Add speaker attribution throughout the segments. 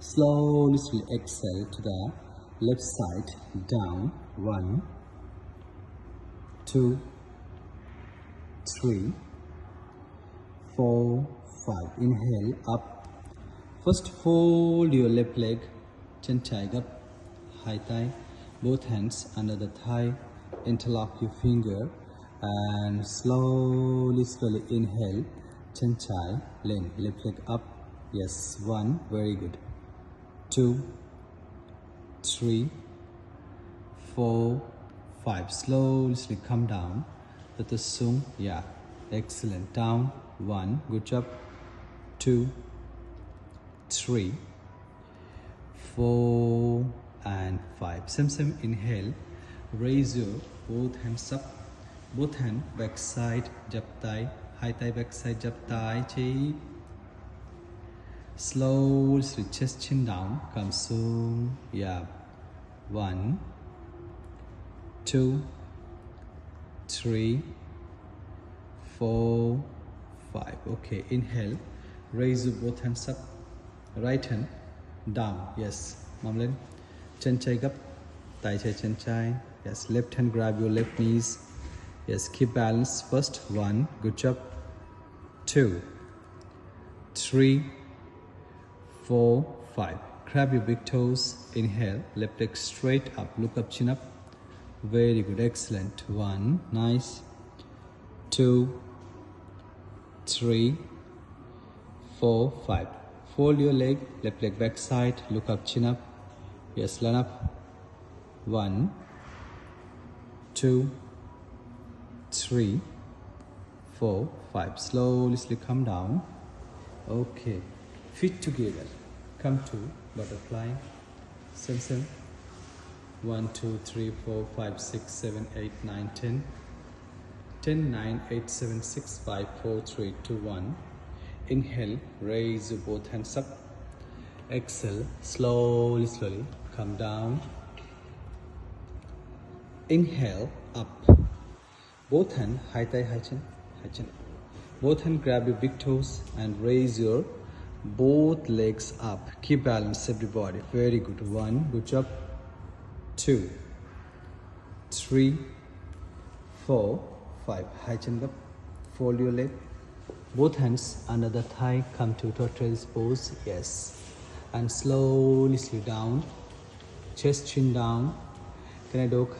Speaker 1: Slowly exhale to the left side, down. 1, 2, 3, 4, 5. Inhale, up. First, hold your left leg, chin tied up, high thigh, both hands under the thigh, interlock your finger, and slowly inhale, chin tie, lean, left leg up. Yes, 1, very good. 2, 3, 4, 5. Slowly come down. That is sung. Yeah, excellent. Down. 1, good job. 2, 3, 4, and 5. Same. Inhale. Raise your both hands up. Both hand back side. Jab thigh. High thigh back side. Jab thigh. Cheek. Slowly chest chin down. Come soon. Yeah. 1, 2, 3, 4, 5. Okay. Inhale. Raise your both hands up. Right hand down. Yes. Mamlen. Chin chai up. Thigh chai chin chai. Yes. Left hand grab your left knees. Yes. Keep balance. First. 1. Good job. 2, 3, 4, 5. Grab your big toes. Inhale. Left leg straight up. Look up, chin up. Very good. Excellent. 1. Nice. 2, 3, 4, 5. Fold your leg. Left leg back side. Look up, chin up. Yes, line up. 1, 2, 3, 4, 5. Slowly come down. Okay. Feet together. Come to butterfly. Same. 1, 2, 3, 4, 5, 6, 7, 8, 9, 10. 10, 9, 8, 7, 6, 5, 4, 3, 2, 1. Inhale. Raise your both hands up. Exhale. Slowly come down. Inhale. Up. Both hand high thigh, high chin. Both hand grab your big toes and raise your both legs up. Keep balance everybody. Very good. 1. Good job. 2, 3, 4, 5. High chin up. Fold your leg. Both hands under the thigh. Come to tortoise pose. Yes. And slowly down. Chest chin down. Can I dog?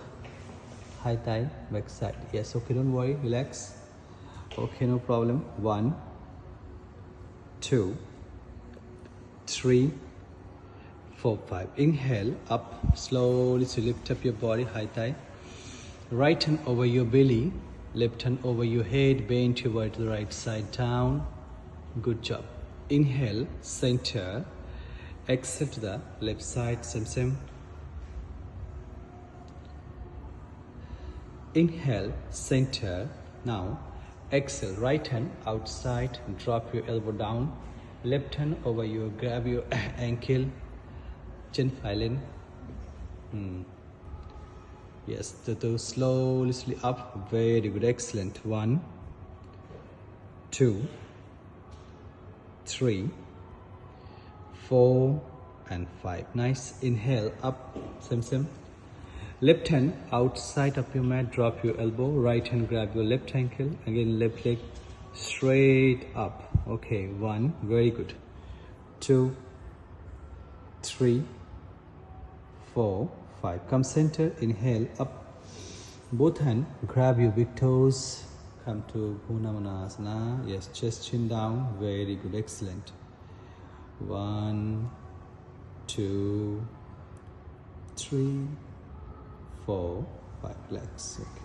Speaker 1: High thigh, back side. Yes. Okay. Don't worry. Relax. Okay. No problem. 1, 2, 3, 4, 5. Inhale. Up. Slowly lift up your body. High thigh. Right hand over your belly. Left hand over your head. Bend your body to the right side. Down. Good job. Inhale. Center. Exhale to the left side. Same. Inhale. Center. Now exhale. Right hand outside. Drop your elbow down. Left hand over your, grab your ankle. Chin file in. Yes, the toes slowly up. Very good. Excellent. 1, 2, 3, 4, and 5. Nice. Inhale. Up. Same. Left hand outside of your mat. Drop your elbow. Right hand grab your left ankle. Again, left leg straight up. Okay. 1. Very good. 2, 3, 4, 5. Come center. Inhale. Up. Both hand grab your big toes. Come to Purnamana. Yes. Chest chin down. Very good. Excellent. 1, 2, 3, 4, 5. Relax. Okay.